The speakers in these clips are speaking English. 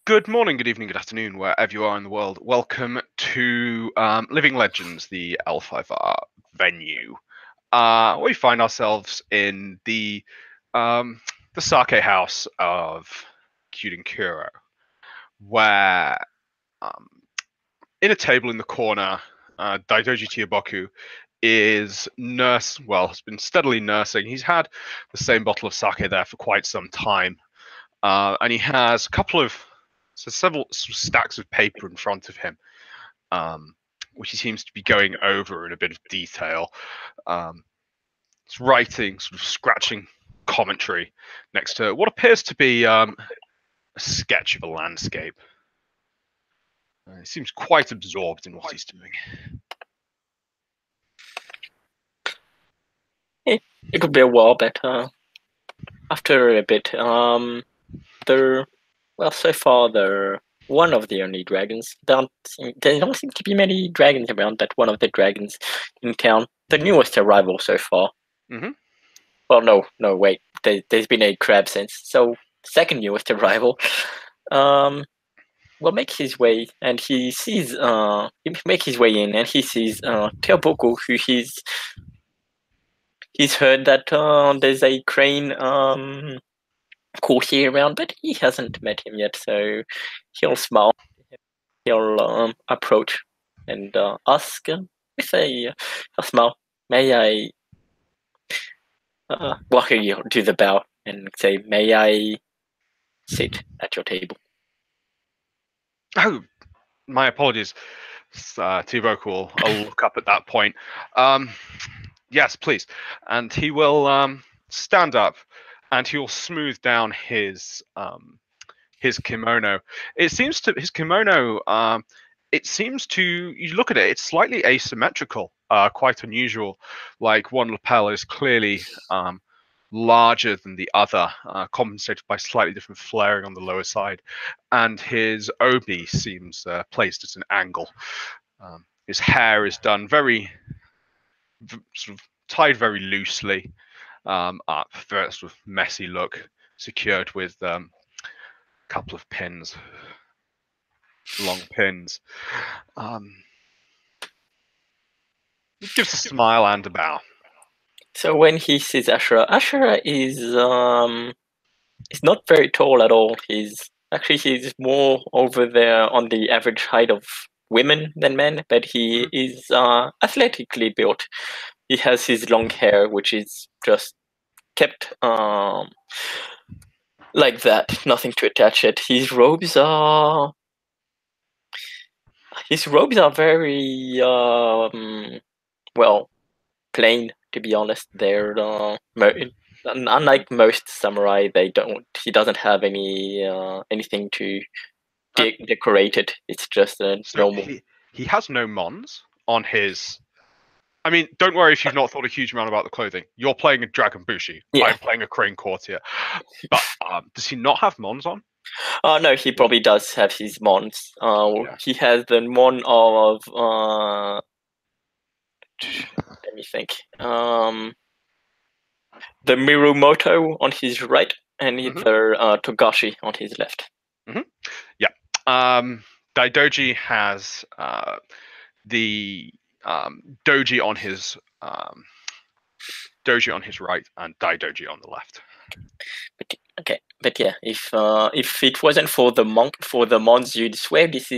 Good morning, good evening, good afternoon, wherever you are in the world. Welcome to Living Legends, the L5R venue. We find ourselves in the sake house of Kuro, where in a table in the corner, Daidoji Chiyoboku has been steadily nursing. He's had the same bottle of sake there for quite some time, and he has several stacks of paper in front of him, which he seems to be going over in a bit of detail. He's writing, sort of scratching commentary next to what appears to be a sketch of a landscape. He seems quite absorbed in what he's doing. It could be a while, but after a bit, so far they're one of the only dragons. There don't seem to be many dragons around, but one of the dragons in town, the newest arrival so far. Mm-hmm. Well, no, wait. There's been a crab since, so second newest arrival. Will make his way, and he sees he make his way in, and he sees Teoboku, who he's heard that there's a crane Courtier around, but he hasn't met him yet, so he'll smile. He'll approach and ask with a smile, "May I?" He'll do the bow and say, "May I sit at your table?" Oh, my apologies. T-Vocal will look up at that point. Yes, please. And he will stand up and he will smooth down his kimono. His kimono, you look at it, it's slightly asymmetrical, quite unusual. Like one lapel is clearly larger than the other, compensated by slightly different flaring on the lower side. And his obi seems placed at an angle. His hair is done sort of tied very loosely up, very sort of messy look, secured with a couple of pins, long pins. Gives a smile and a bow. So when he sees Ashura is not very tall at all. He's more over there on the average height of women than men, but he is athletically built. He has his long hair, which is just kept like that, nothing to attach it. His robes are very plain, to be honest. They're unlike most samurai. He doesn't have anything to decorate it. It's just a normal. He has no mons on his. I mean, don't worry if you've not thought a huge amount about the clothing. You're playing a Dragon Bushi. Yeah. I'm playing a Crane Courtier. But does he not have mons on? No, he probably does have his mons. Yeah. He has the mon of let me think. The Mirumoto on his right, and either Togashi on his left. Mm-hmm. Yeah. Daidoji has the doji on his right and Daidoji on the left. But yeah, if it wasn't for the mons, you'd swear this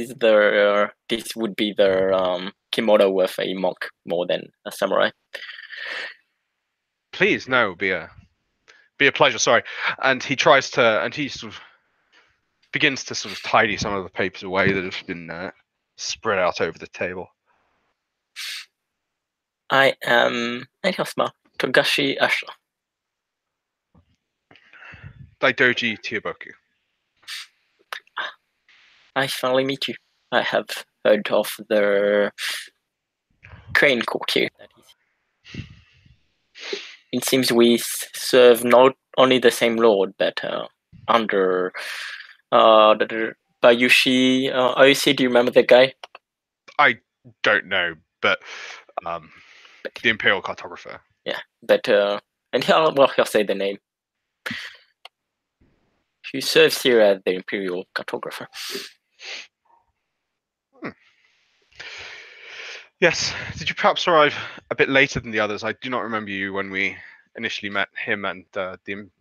would be the kimono of a monk more than a samurai. Please, no, be a pleasure. Sorry. And he tries to, and he sort of begins to sort of tidy some of the papers away that have been spread out over the table. I am Eihosma Togashi Ashra. Daidoji Chiyoboku. I finally meet you. I have heard of the Crane Courtier. It seems we serve not only the same lord, but under the Bayushi OC. Do you remember that guy? I don't know, but the Imperial Cartographer. Yeah, but and he'll say the name. who serves here as the imperial cartographer. Yes. Did you perhaps arrive a bit later than the others? I do not remember you when we initially met him and the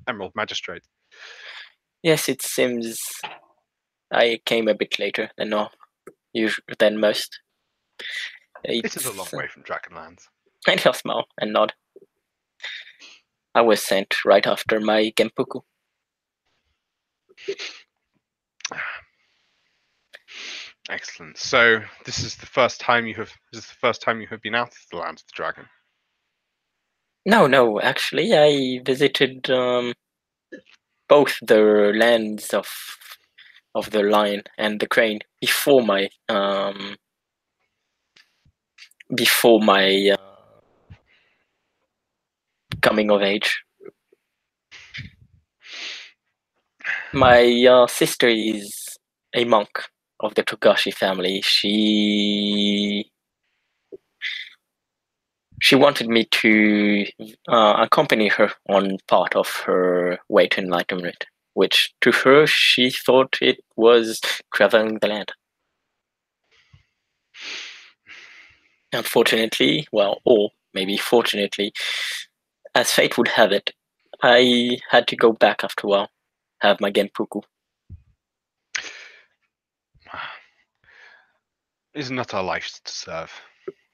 Emerald Magistrate. Yes, it seems I came a bit later than most. It is a long way from Dragonlands. And he'll smile and nod. I was sent right after my Genpuku. Excellent. So this is the first time you have been out of the land of the dragon. No, actually, I visited both the lands of the lion and the crane before my coming of age. My sister is a monk of the Togashi family. She wanted me to accompany her on part of her way to enlightenment, which to her she thought it was traveling the land. Unfortunately, well, or maybe fortunately, as fate would have it, I had to go back after a while, have my Genpuku. Is not our lives to serve,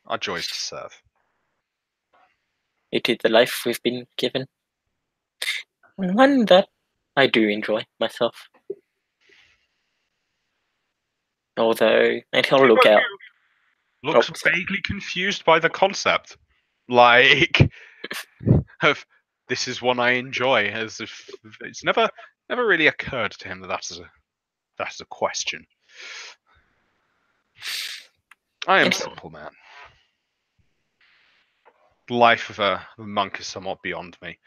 our joys to serve. It is the life we've been given, and one that I do enjoy myself. Although, and he'll look out. Looks vaguely confused by the concept, like of this is one I enjoy, as if it's never really occurred to him that is a question. I am a simple man. The life of a monk is somewhat beyond me.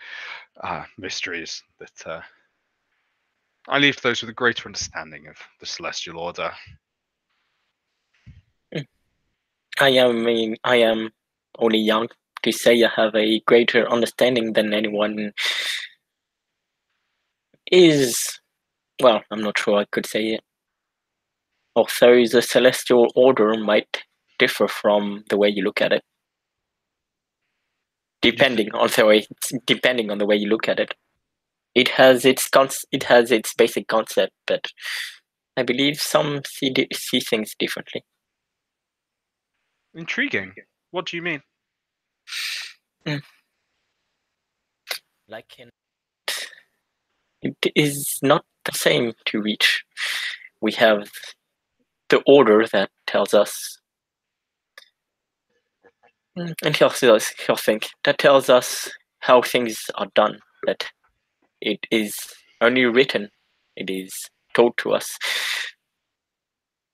Mysteries that I leave to those with a greater understanding of the celestial order. I am only young to say I have a greater understanding than anyone is. Well, I'm not sure I could say it. Also, the celestial order might differ from the way you look at it. Depending on the way you look at it. It has its basic concept, but I believe some see things differently. Intriguing. What do you mean? Like it is not the same to reach. We have the order that tells us, and he'll think that tells us how things are done. That it is only written. It is told to us.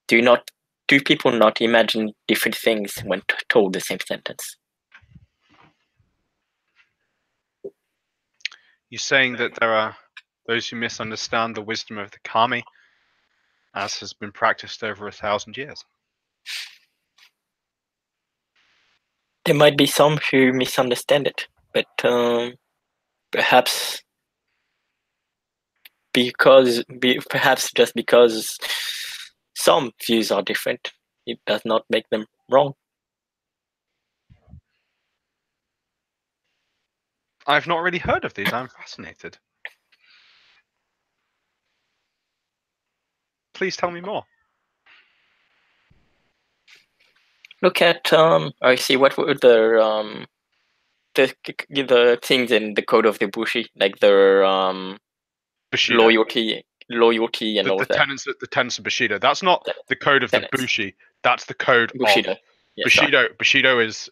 Do people not imagine different things when told the same sentence? You're saying that there are those who misunderstand the wisdom of the kami, as has been practiced over 1,000 years. There might be some who misunderstand it, but perhaps just because some views are different, it does not make them wrong. I've not really heard of these. I'm fascinated. Please tell me more. Look at I see what were the things in the code of the Bushi, like their loyalty and all that. The tenets of Bushido. That's not the code of the Bushi. That's the code Bushido. of Bushido. Bushido is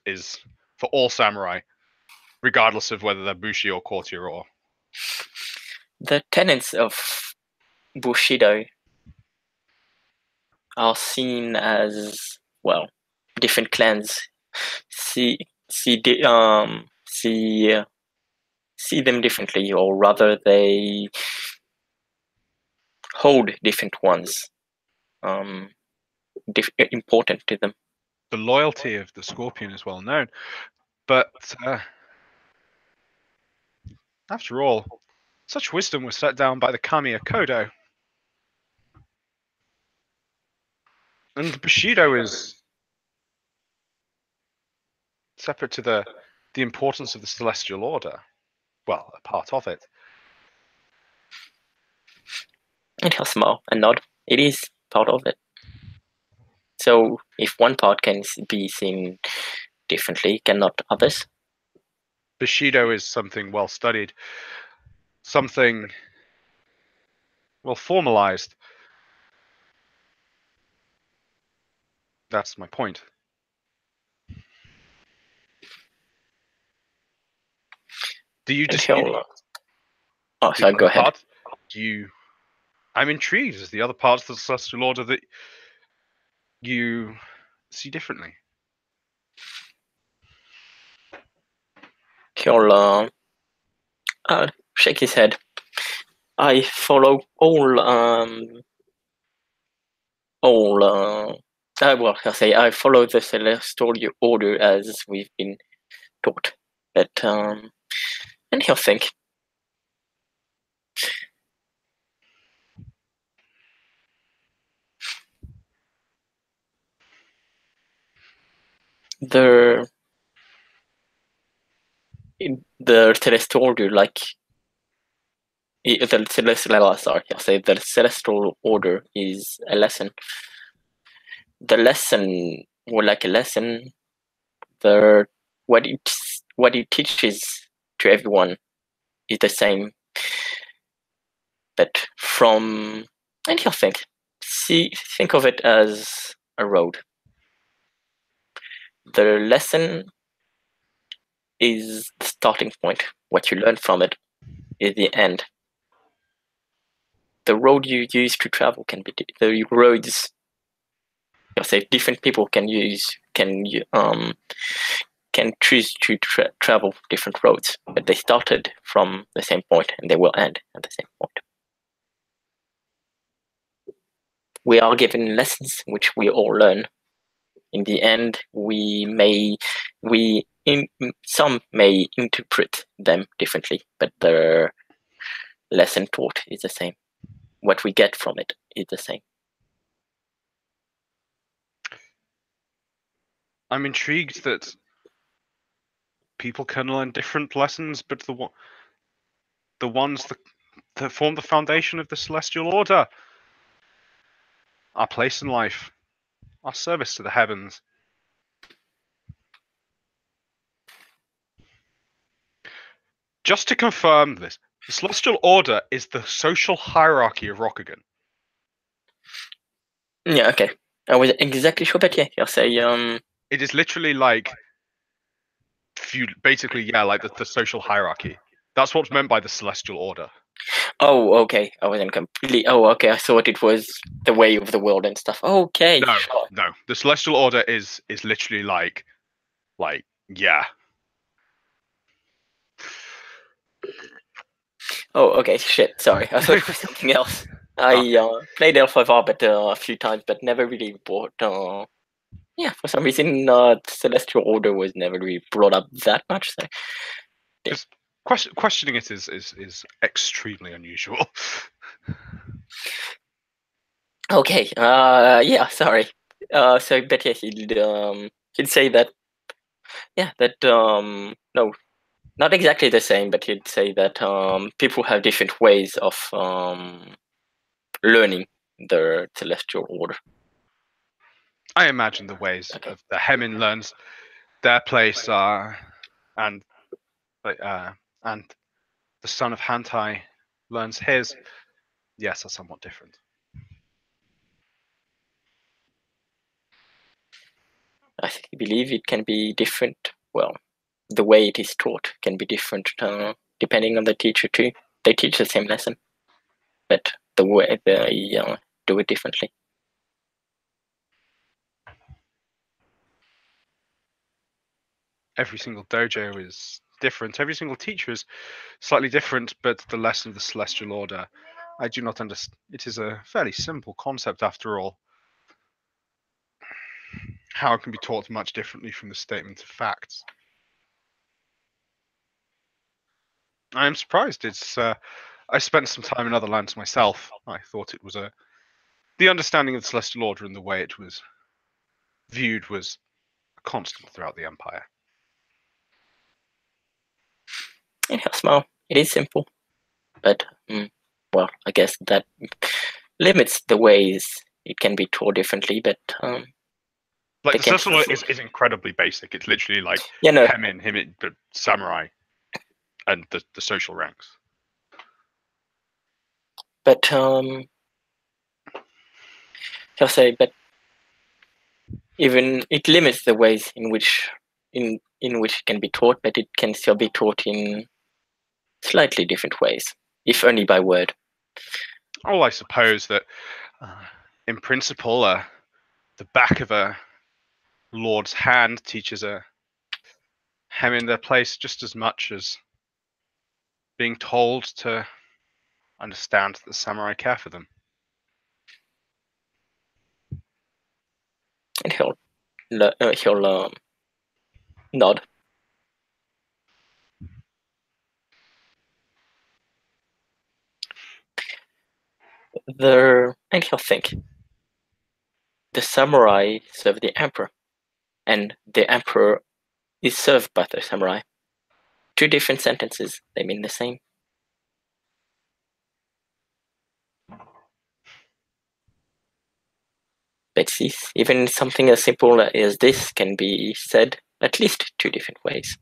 for all samurai, regardless of whether they're Bushi or Courtier or. The tenets of Bushido are seen as, well, different clans see them differently, or rather they hold different ones important to them. The loyalty of the Scorpion is well known, but after all, Such wisdom was set down by the Kamiya Kodo. And the Bushido is separate to the importance of the Celestial Order. Well, a part of it. And he'll smile and nod. It is part of it. So if one part can be seen differently, cannot others? Bushido is something well studied, something well formalized. That's my point. Do you dispute Oh, sorry, go ahead. Do you? I'm intrigued as the other parts of the Celestial Order that you see differently. He'll shake his head. I follow well, I'll say I follow the Celestial Order as we've been taught. But and he'll think. The Celestial Order, like the Celestial, sorry, I'll say the Celestial Order is a lesson. The lesson, more like a lesson, what it teaches to everyone is the same, but and he'll think of it as a road. The lesson is the starting point. What you learn from it is the end. The road you use to travel can be the roads. I'll say different people can choose to travel different roads, but they started from the same point and they will end at the same point. We are given lessons which we all learn. In the end, some may interpret them differently, but the lesson taught is the same. What we get from it is the same. I'm intrigued that people can learn different lessons, but the ones that form the foundation of the Celestial Order, our place in life, our service to the heavens. Just to confirm this, the Celestial Order is the social hierarchy of Rokugan. Yeah, okay. I wasn't exactly sure, but yeah, I'll say It is literally like basically, yeah, like the social hierarchy. That's what's meant by the Celestial Order. Oh, okay. I wasn't completely. Oh, okay. I thought it was the way of the world and stuff. Okay. No, sure. no. The Celestial Order is literally like yeah. Oh, okay. Shit. Sorry. I thought it was something else. I played L5R but a few times, but never really bought. Yeah, for some reason, Celestial Order was never really brought up that much. So. Because questioning it is extremely unusual. Okay. Yeah. Sorry. So, but yeah, he'd say that. Yeah. That. No. Not exactly the same, but he'd say that people have different ways of learning the Celestial Order. I imagine the ways of the Hemin learns their place and the son of Hantai learns his. Yes, are somewhat different. I believe it can be different. Well, the way it is taught can be different depending on the teacher too. They teach the same lesson, but the way they do it differently. Every single dojo is different. Every single teacher is slightly different, but the lesson of the Celestial Order, I do not understand. It is a fairly simple concept after all. How it can be taught much differently from the statement of facts. I am surprised. It's I spent some time in other lands myself. I thought it was the understanding of the Celestial Order and the way it was viewed was a constant throughout the Empire. Well, it is simple, but well, I guess that limits the ways it can be taught differently. But like they the can. Celestial Order is incredibly basic. It's literally like No. him, but samurai, and the social ranks. But I'll say, but even it limits the ways in which it can be taught, but it can still be taught in slightly different ways, if only by word. Oh, I suppose that in principle, the back of a lord's hand teaches a hem in their place just as much as being told to understand that the samurai care for them. And he'll nod. And he'll think. The samurai serve the emperor, and the emperor is served by the samurai. Two different sentences, they mean the same. But see, even something as simple as this can be said at least two different ways.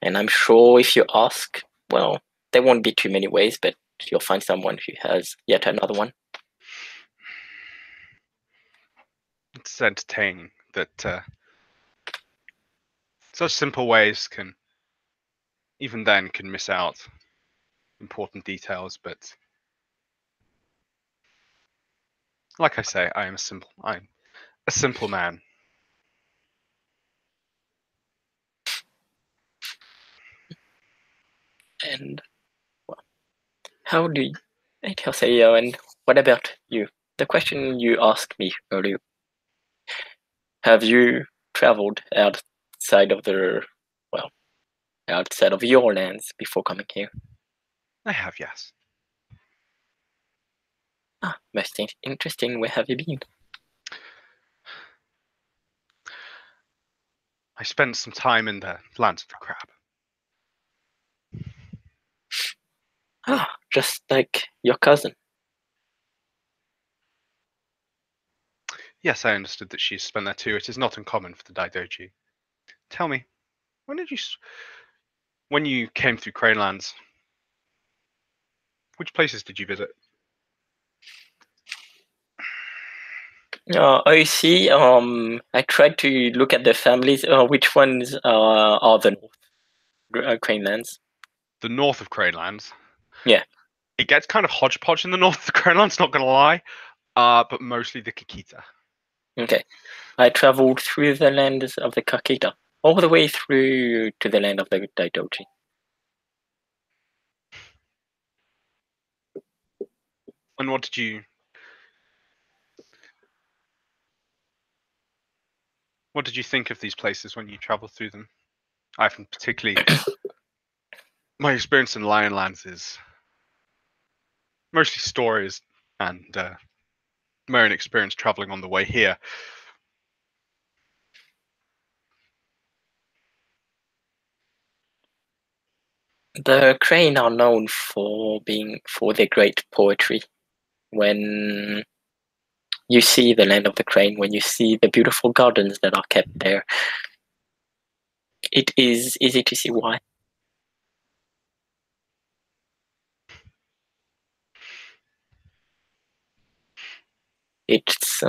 And I'm sure if you ask, well, there won't be too many ways, but you'll find someone who has yet another one. It's entertaining that such simple ways can miss out important details, but like I say, I'm a simple man. And well, how do you, I'll say, and what about you? The question you asked me earlier. Have you traveled outside of outside of your lands before coming here? I have, yes. Most interesting. Where have you been? I spent some time in the lands of the crab. Just like your cousin. Yes, I understood that she spent there too. It is not uncommon for the Daidoji. Tell me, when you came through Cranelands, which places did you visit? I see. I tried to look at the families. Which ones are the North Cranelands? The north of Cranelands. Yeah. It gets kind of hodgepodge in the north of Cranelands, not gonna lie. But mostly the Kikita. Okay. I traveled through the lands of the Kakita, all the way through to the land of the Daidoji. And what did you think of these places when you traveled through them? I haven't particularly. My experience in Lionlands is mostly stories and my own experience traveling on the way here. The Crane are known for their great poetry. When you see the land of the Crane, when you see the beautiful gardens that are kept there, it is easy to see why. It's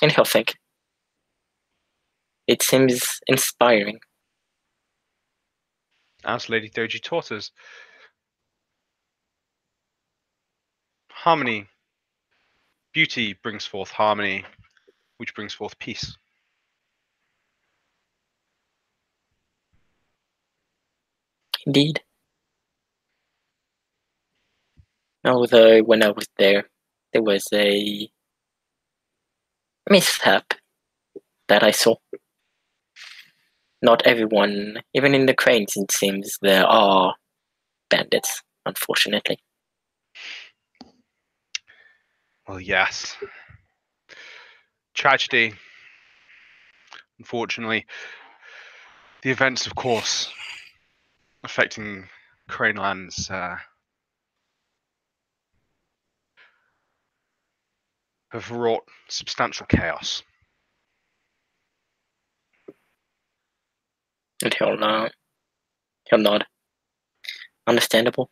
anyhow, think it seems inspiring. As Lady Doji taught us, harmony, beauty brings forth harmony, which brings forth peace. Indeed. Although when I was there was a mishap that I saw. not everyone, even in the cranes, it seems there are bandits, unfortunately. Well, yes. Tragedy. Unfortunately, the events, of course, affecting Cranelands have wrought substantial chaos. And he'll nod. Understandable.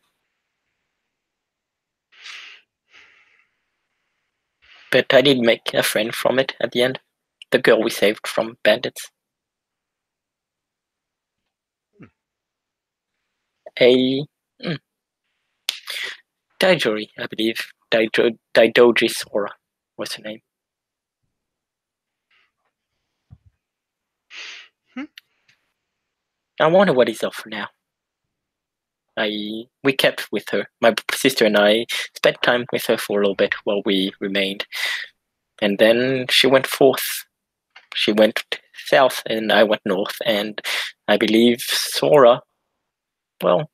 But I did make a friend from it at the end. The girl we saved from bandits. A Daijori, I believe. Daidoji Sora. What's her name? I wonder what he's up for now. We kept with her. My sister and I spent time with her for a little bit while we remained. And then she went forth. She went south and I went north. And I believe Sora, well,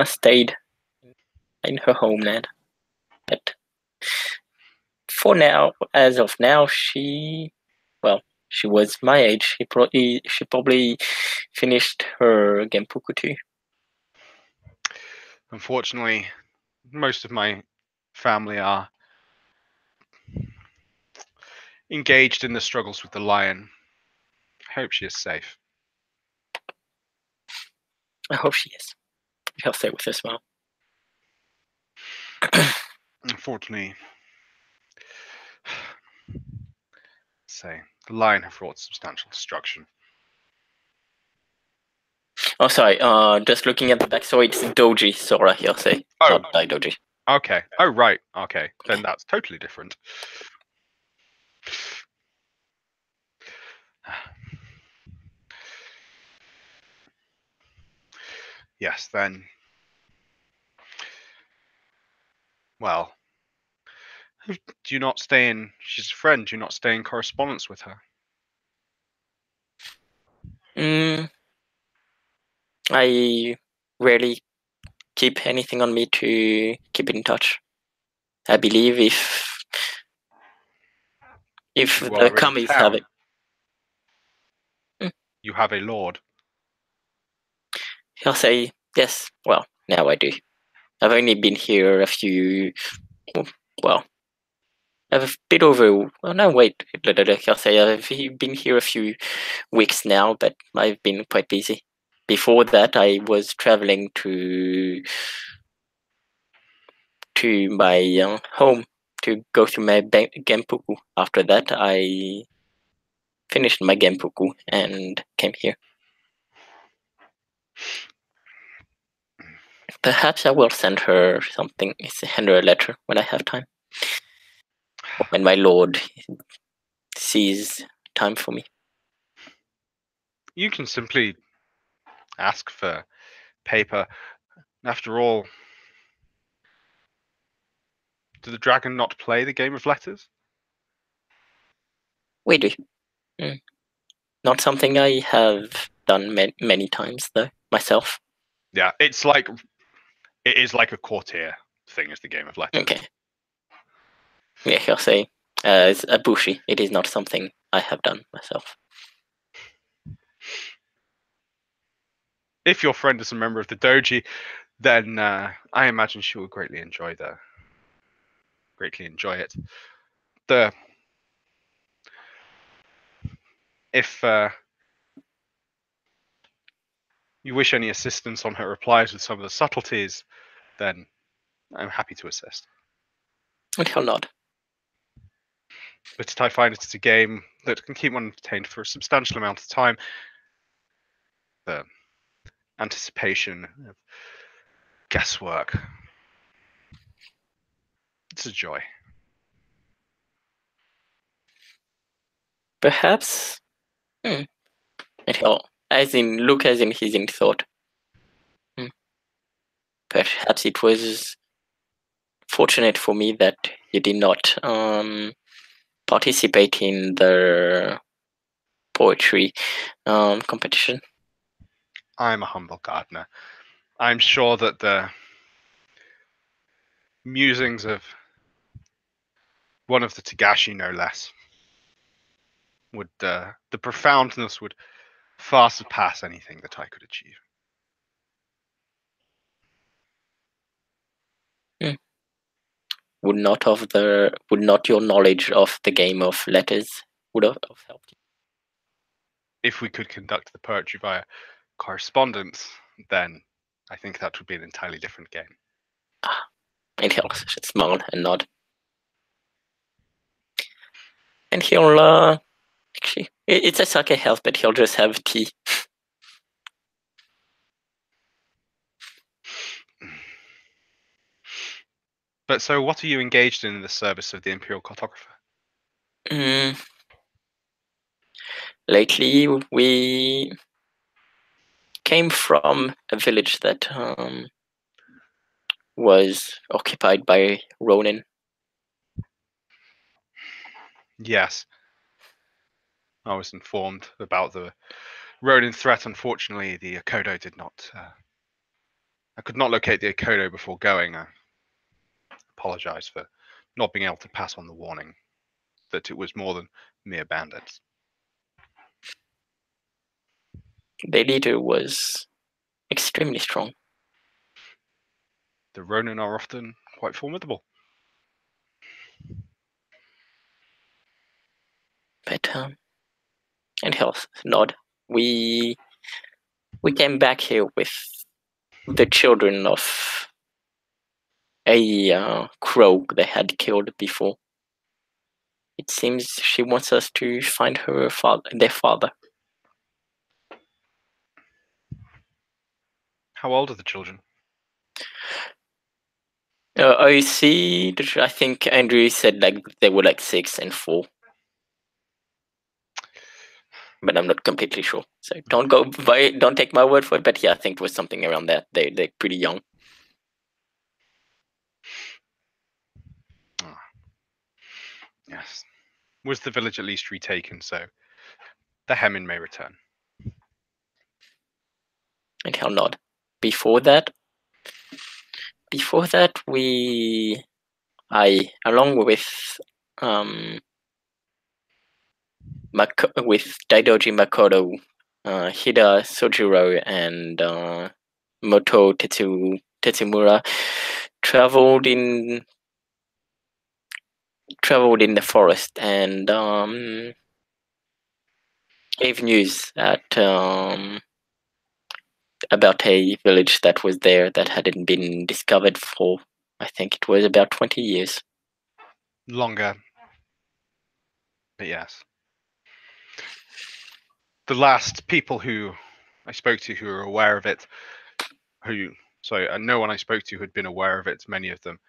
stayed in her homeland. But for now, as of now, she was my age. She probably finished her Genpuku too. Unfortunately, most of my family are engaged in the struggles with the lion. I hope she is safe. I hope she is. He'll stay with us well. Unfortunately, the lion have wrought substantial destruction. Oh, sorry. Just looking at the back, so it's Doji Sora he'll say, not Daidoji. Okay. Oh, right. Okay. Then that's totally different. Yes, then. Well, do you not stay in? She's a friend. Do you not stay in correspondence with her? I rarely keep anything on me to keep in touch. I believe if the Kamis have it. You have a lord. He'll say, yes, well, now I do. I've only been here a bit over. Oh, no, wait. He'll say, I've been here a few weeks now, but I've been quite busy. Before that, I was traveling to my home to go through my Genpuku. After that, I finished my Genpuku and came here. Perhaps I will send her something, send her a letter when I have time. When my lord sees time for me. You can simply ask for paper. After all, did the dragon not play the game of letters? We do. Not something I have done many times, though, myself. Yeah, it is like a Courtier thing as the game of letters. Okay. Yeah, he'll say, it's a bushi. It is not something I have done myself. If your friend is a member of the doji, then I imagine she will greatly enjoy it. If you wish any assistance on her replies with some of the subtleties, then I'm happy to assist. And he'll nod. But I find it's a game that can keep one entertained for a substantial amount of time. The anticipation of guesswork. It's a joy. Perhaps. And he'll, as in he's in thought. Perhaps it was fortunate for me that you did not participate in the poetry competition. I'm a humble gardener. I'm sure that the musings of one of the Tagashi, no less, would the profoundness would far surpass anything that I could achieve. Would not your knowledge of the game of letters would have helped you? If we could conduct the poetry via correspondence, then I think that would be an entirely different game. And he'll smile and nod. And he'll actually, it's a sake health, but he'll just have tea. But so, what are you engaged in the service of the Imperial Cartographer? Lately, we came from a village that was occupied by Ronin. Yes. I was informed about the Ronin threat. Unfortunately, the Akodo did not. I could not locate the Akodo before going. I apologize for not being able to pass on the warning that it was more than mere bandits. The leader was extremely strong. The Ronin are often quite formidable. But and he'll nod. We came back here with the children of a crow they had killed before. It seems she wants us to find their father. How old are the children? I see. I think Andrew said like they were like 6 and 4, but I'm not completely sure. So don't take my word for it. But yeah, I think it was something around that. They're pretty young. Oh. Yes. Was the village at least retaken so the Hemin may return? And he'll nod. Before that, I along with with Daidoji Makoto, Hida Sojiro, and Moto Tetsumura traveled in the forest and gave news about a village that was there that hadn't been discovered for, I think it was about 20 years. Longer. But yes. The last people who I spoke to who were aware of it, no one I spoke to had been aware of it, many of them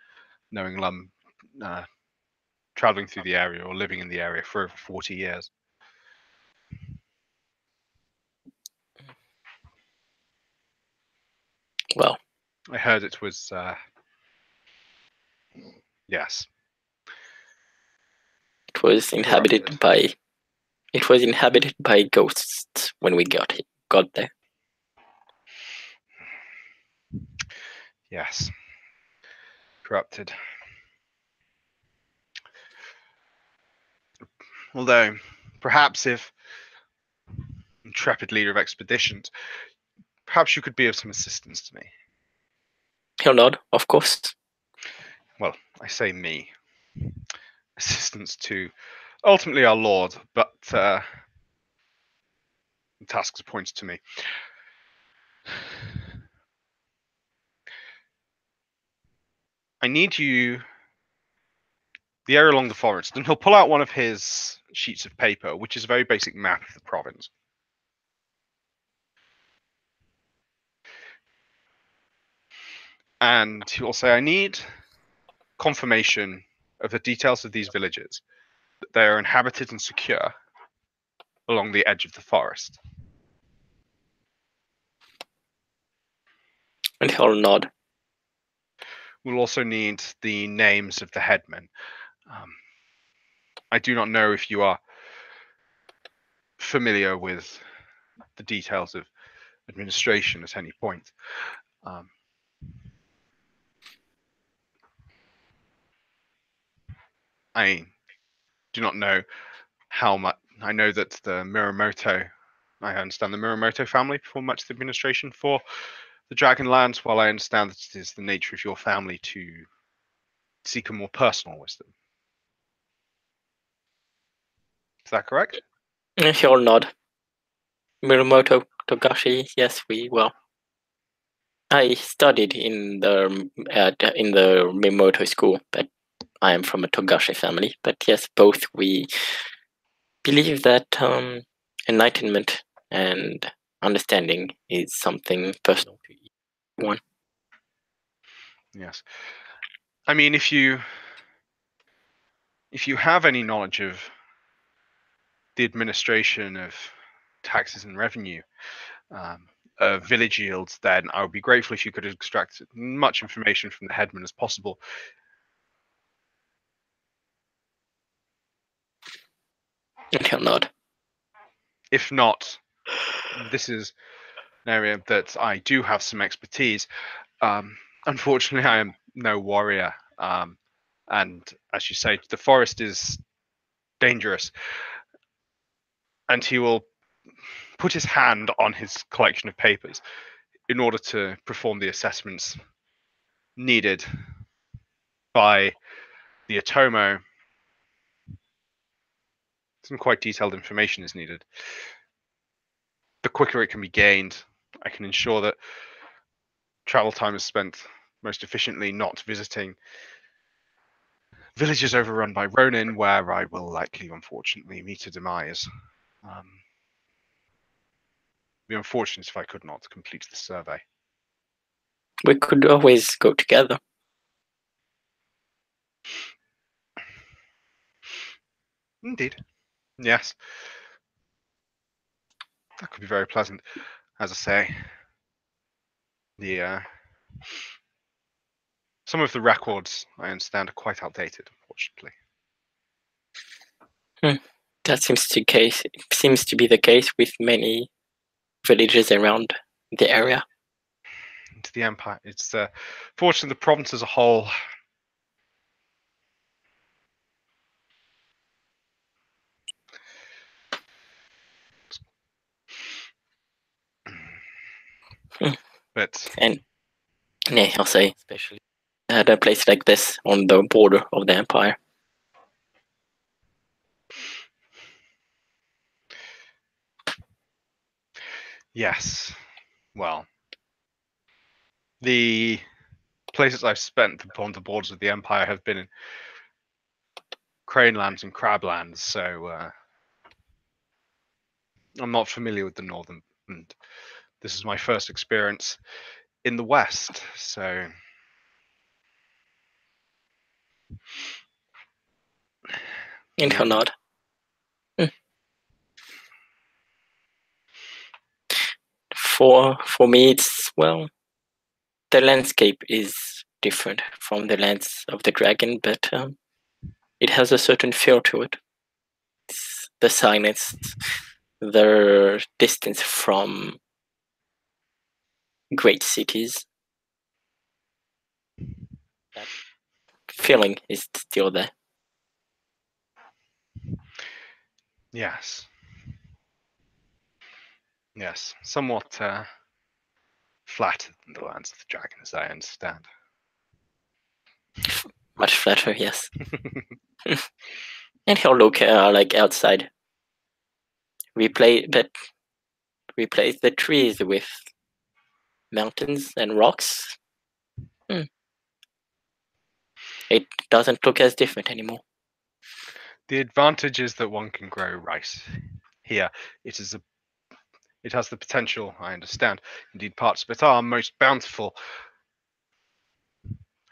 knowing Lum, traveling through the area or living in the area for over 40 years. Well, I heard it was, yes. it was inhabited by ghosts when we got there. Yes. Corrupted. Although, perhaps if intrepid leader of expeditions, perhaps you could be of some assistance to me. He'll nod, of course. Well, I say me. Assistance to ultimately our Lord, but the task is appointed to me. I need you the area along the forest, and he'll pull out one of his sheets of paper, which is a very basic map of the province. And he'll say, I need confirmation of the details of these villages, that they are inhabited and secure along the edge of the forest. And he'll nod. We'll also need the names of the headmen. I do not know if you are familiar with the details of administration at any point. I do not know how much. I know that I understand the Muramoto family perform much of the administration for the Dragonlands, while I understand that it is the nature of your family to seek a more personal wisdom. Is that correct? He'll nod. Mirumoto Togashi, yes, I studied in the Mirumoto school, but I am from a Togashi family. But yes, both we believe that enlightenment and understanding is something personal to each one. Yes. I mean, if you have any knowledge of the administration of taxes and revenue, village yields, then I would be grateful if you could extract as much information from the headman as possible. And he'll nod. If not, this is an area that I do have some expertise. Unfortunately, I am no warrior, and as you say, the forest is dangerous, and he will put his hand on his collection of papers in order to perform the assessments needed by the Atomo. Some quite detailed information is needed. The quicker it can be gained, I can ensure that travel time is spent most efficiently, not visiting villages overrun by Ronin, where I will likely, unfortunately, meet a demise. It'd be unfortunate if I could not complete the survey. We could always go together. Indeed. Yes. That could be very pleasant. As I say, some of the records, I understand, are quite outdated, unfortunately. That seems to be the case with many villages around the area. To the Empire. It's fortunately the province as a whole. But And yeah, I'll say especially at a place like this on the border of the Empire. yes, well, the places I've spent upon the borders of the Empire have been in Cranelands and Crablands, so I'm not familiar with the Northern, and this is my first experience in the West, so In yeah. Honod. For me, it's the landscape is different from the lands of the dragon, but it has a certain feel to it. It's the silence, the distance from great cities. That feeling is still there. Yes. Yes, somewhat flatter than the lands of the dragon, as I understand. Much flatter, yes. And he'll look like outside. Replace the trees with mountains and rocks. It doesn't look as different anymore. The advantage is that one can grow rice here. It has the potential, I understand. Indeed, parts of it are most bountiful.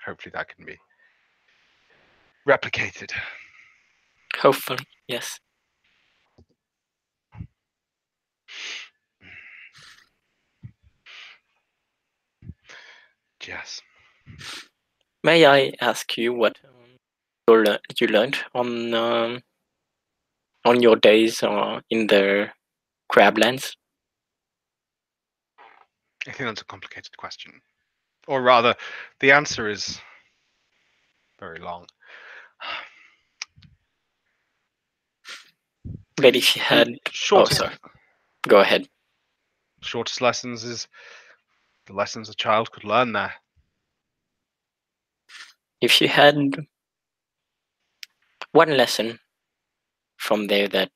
Hopefully that can be replicated. Hopefully, yes. Yes. May I ask you what you learned on your days in the Crablands? I think that's a complicated question. Or rather, the answer is very long. But if you had... Shortest, sorry. Go ahead. shortest lessons is the lessons a child could learn there. If you had one lesson from there that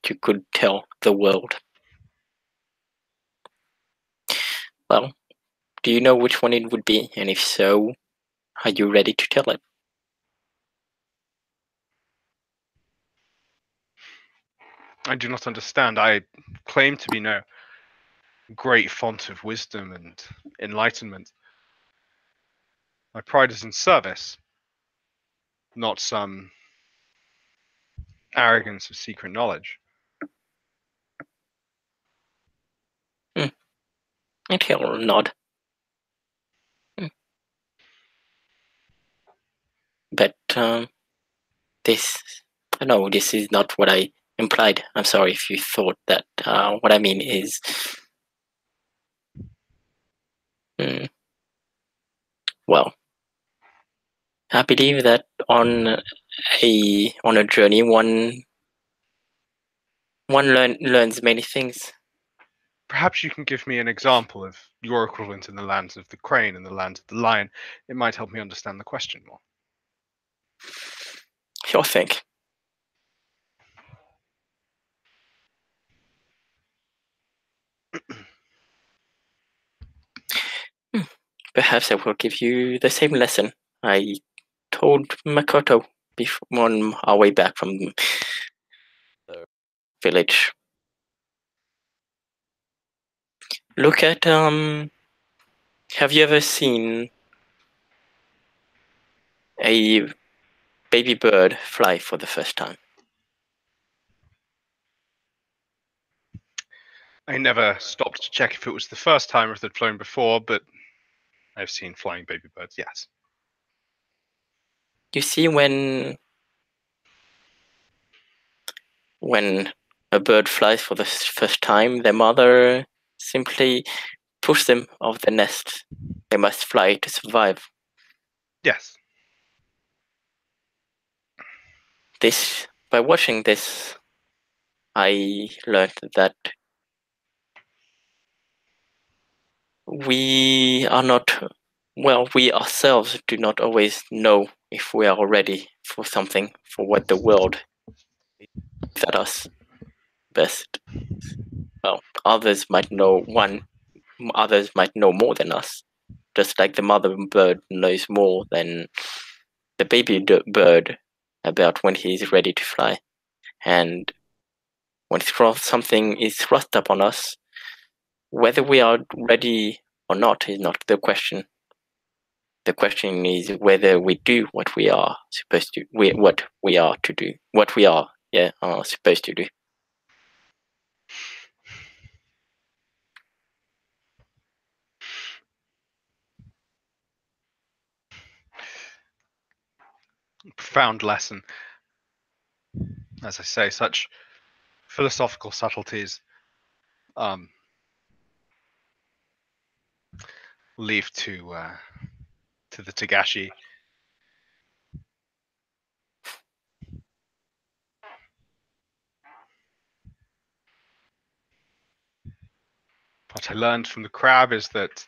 you could tell the world, well, do you know which one it would be? And if so, are you ready to tell it? I do not understand. I claim to be no great font of wisdom and enlightenment. My pride is in service, not some arrogance of secret knowledge. And he'll nod. But this is not what I implied. I'm sorry if you thought that. What I mean is, well, I believe that on a journey, one learns many things. Perhaps you can give me an example of your equivalent in the lands of the crane and the lands of the lion. It might help me understand the question more. Sure thing. Perhaps I will give you the same lesson I told Makoto on our way back from the village. Look at have you ever seen a baby bird fly for the first time? I never stopped to check if it was the first time or if they'd flown before, but I've seen flying baby birds, yes. You see, when a bird flies for the first time, their mother simply pushes them off the nest. They must fly to survive. Yes. By watching this, I learned that we ourselves do not always know if we are ready for something, for what the world is at us best. Well, others might know more than us, just like the mother bird knows more than the baby bird about when he's ready to fly. And when something is thrust upon us, whether we are ready or not is not the question. The question is whether we do what we are supposed to, what we are supposed to do. Profound lesson. As I say, such philosophical subtleties leave to the Tagashi. What I learned from the crab is that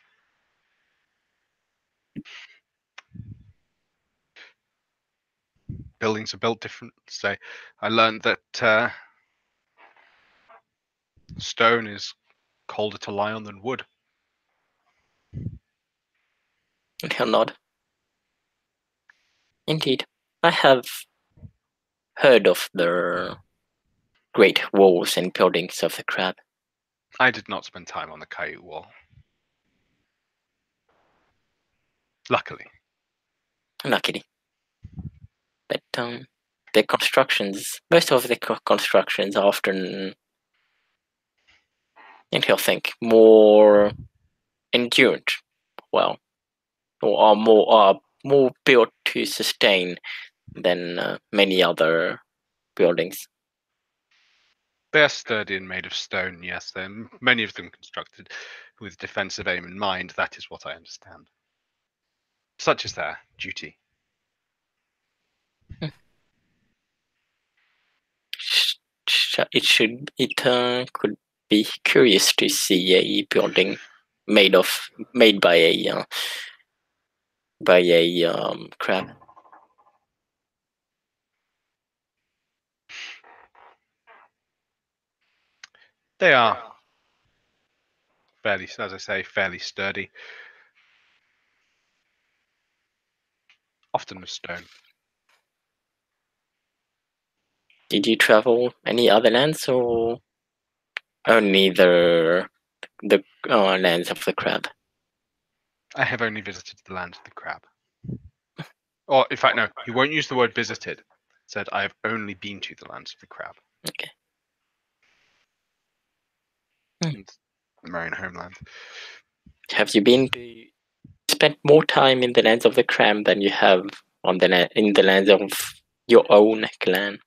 buildings are built different. So I learned that stone is colder to lie on than wood. And he'll nod. Indeed, I have heard of the great walls and buildings of the crab. I did not spend time on the Kaiu wall. Luckily. Luckily. But the constructions, most of the constructions are often, and he'll think, more endurant. Well, or are more built to sustain than many other buildings. They're sturdy and made of stone, yes. Many of them constructed with defensive aim in mind. That is what I understand. Such is their duty. It could be curious to see a building made by a crab. They are fairly, as I say, fairly sturdy. Often of stone. Did you travel any other lands or only the lands of the crab? I have only visited the land of the crab. Or, in fact, no, he won't use the word visited. Said, I have only been to the lands of the crab. Okay. And the marine homeland. Have you spent more time in the lands of the crab than you have in the lands of your own clan?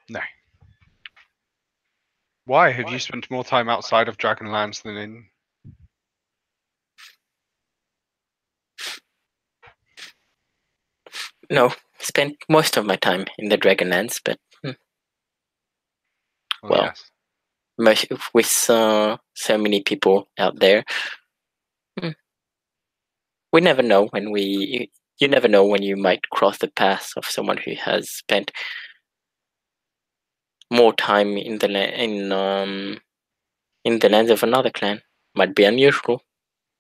No. Why? Have you spent more time outside of Dragonlands than in... No, spent most of my time in the Dragonlands, but well, yes. with so many people out there, we never know when you never know when you might cross the path of someone who has spent more time in the lands of another clan. Might be unusual,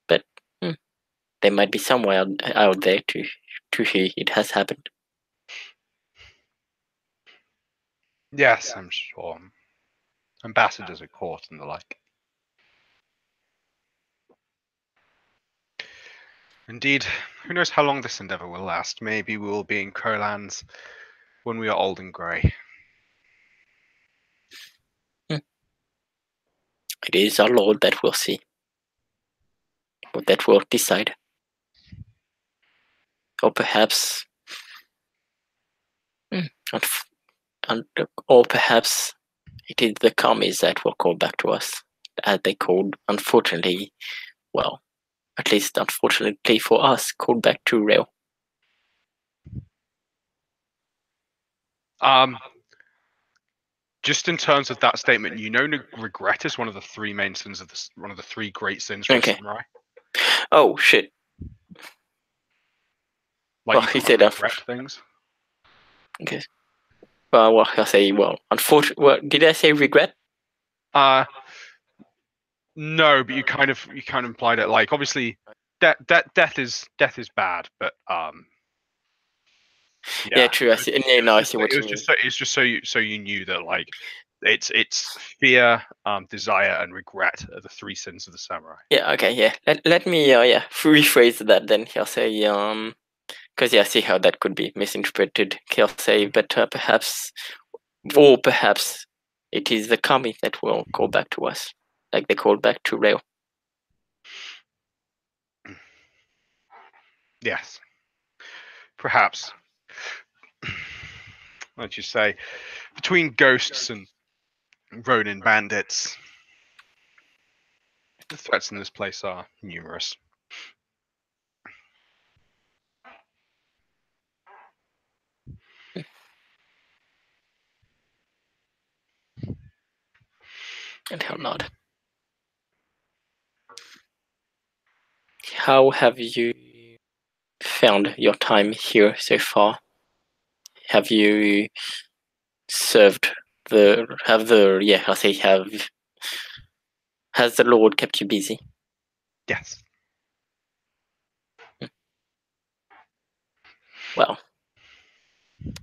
but there might be somewhere out there to who it has happened. Yes, I'm sure. Ambassadors at court and the like. Indeed, who knows how long this endeavour will last? Maybe we will be in Crowlands when we are old and grey. It is our Lord that will see, or that will decide. Or perhaps, or perhaps it is the commies that will call back to us, as they called, unfortunately, well, at least unfortunately for us, called back to Rail. Just in terms of that statement, you know, regret is one of the three main sins of one of the three great sins for a samurai. Oh shit! Like, well, you can't regret things. Okay. Well, I say, unfortunately, did I say regret? No, but you kind of implied it. Like, obviously, death is bad, but yeah, true. I see. I see what you mean. It's just so you knew that, like, it's fear, desire, and regret are the three sins of the samurai. Yeah. Okay. Yeah. Let me rephrase that then. He'll say because I see how that could be misinterpreted. He'll say, but perhaps it is the kami that will call back to us, like they called back to Rail. Yes. Perhaps. Like you say, between ghosts and Ronin bandits, the threats in this place are numerous. And how not? How have you found your time here so far? Have you served has the Lord kept you busy? Yes. Well,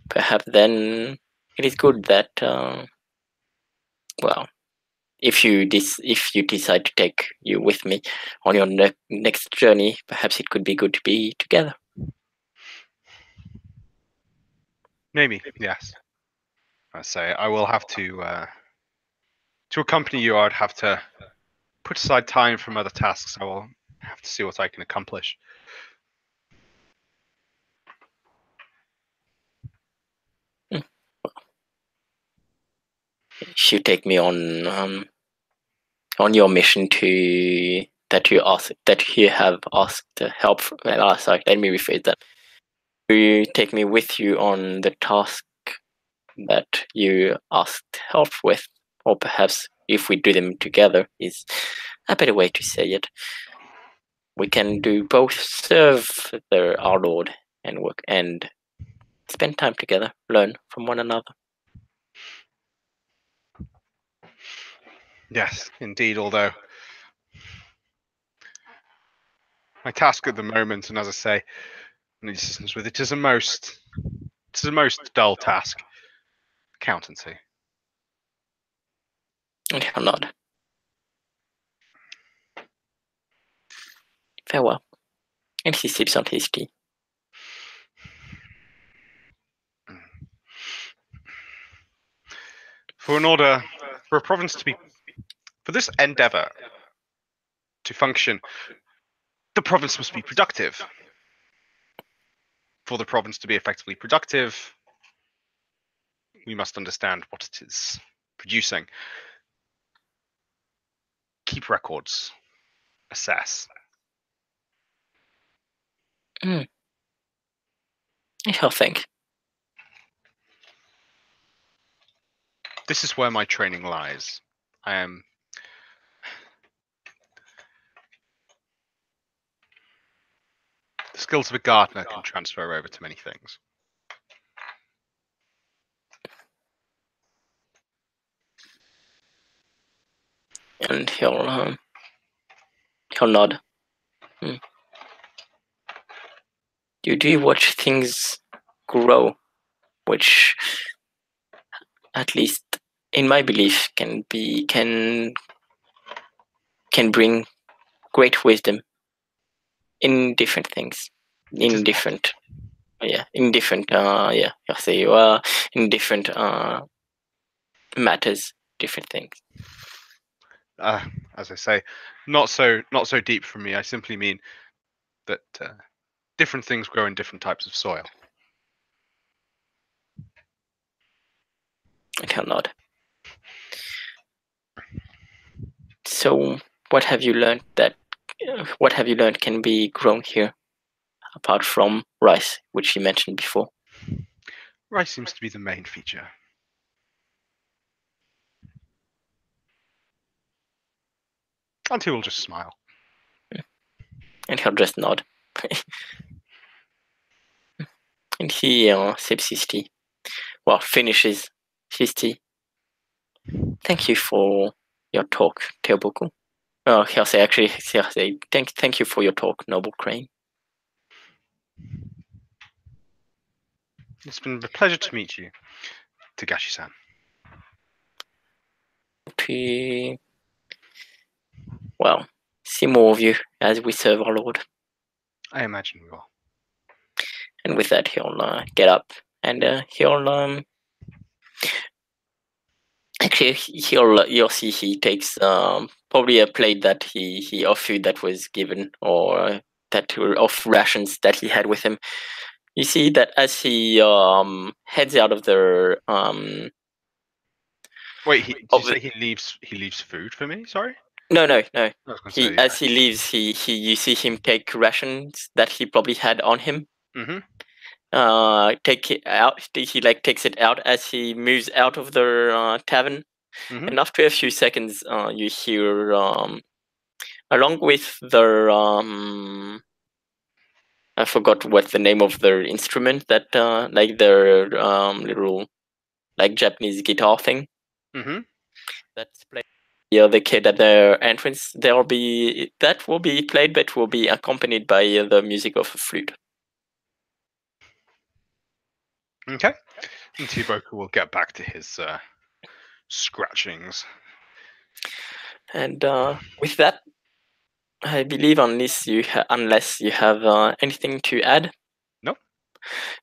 perhaps then it is good that if you decide to take you with me on your next journey, perhaps it could be good to be together. Maybe, yes. I say I will have to accompany you. I'd have to put aside time from other tasks. I will have to see what I can accomplish. you take me on your mission that you have asked help. Sorry, let me rephrase that. You take me with you on the task that you asked help with, or perhaps if we do them together is a better way to say it. We can do both, serve our Lord and work and spend time together, learn from one another. Yes, indeed, although my task at the moment, and as I say, with it is a most dull task. Accountancy. And he'll nod. Farewell. And he sips on his tea. For a province to be, for this endeavor to function, the province must be productive. For the province to be effectively productive, we must understand what it is producing. Keep records. Assess. I shall think. This is where my training lies. The skills of a gardener can transfer over to many things. And he'll nod. You do watch things grow, which, at least in my belief, can bring great wisdom in different things, in different matters, different things. As I say, not so deep for me. I simply mean that different things grow in different types of soil. And he'll nod. So, what have you learned can be grown here, apart from rice, which you mentioned before? Rice seems to be the main feature. And he will just smile. And he'll just nod. And he sips his tea. Well, finishes his tea. Thank you for your talk, Teoboku. He'll say, thank you for your talk, Noble Crane. It's been a pleasure to meet you, Tagashi-san. Well, see more of you as we serve our Lord. I imagine we will. And with that, he'll get up and he'll actually you'll see he takes probably a plate that he of food that was given, or that were of rations that he had with him. You see that as he heads out of the Wait, did you say he leaves food for me? Sorry. No. As he leaves, you see him take rations that he probably had on him. Take it out. He takes it out as he moves out of the tavern, and after a few seconds, you hear along with the I forgot what the name of the instrument that like their little Japanese guitar thing. That's played. Yeah, the kid at the entrance. That will be played, but will be accompanied by the music of a flute. Okay. And Teoboku will get back to his scratchings. And with that, I believe unless you have anything to add, no,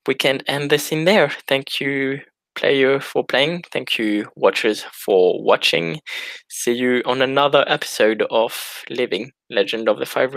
we can end this in there. Thank you, player, for playing. Thank you, watchers, for watching. See you on another episode of Living Legend of the Five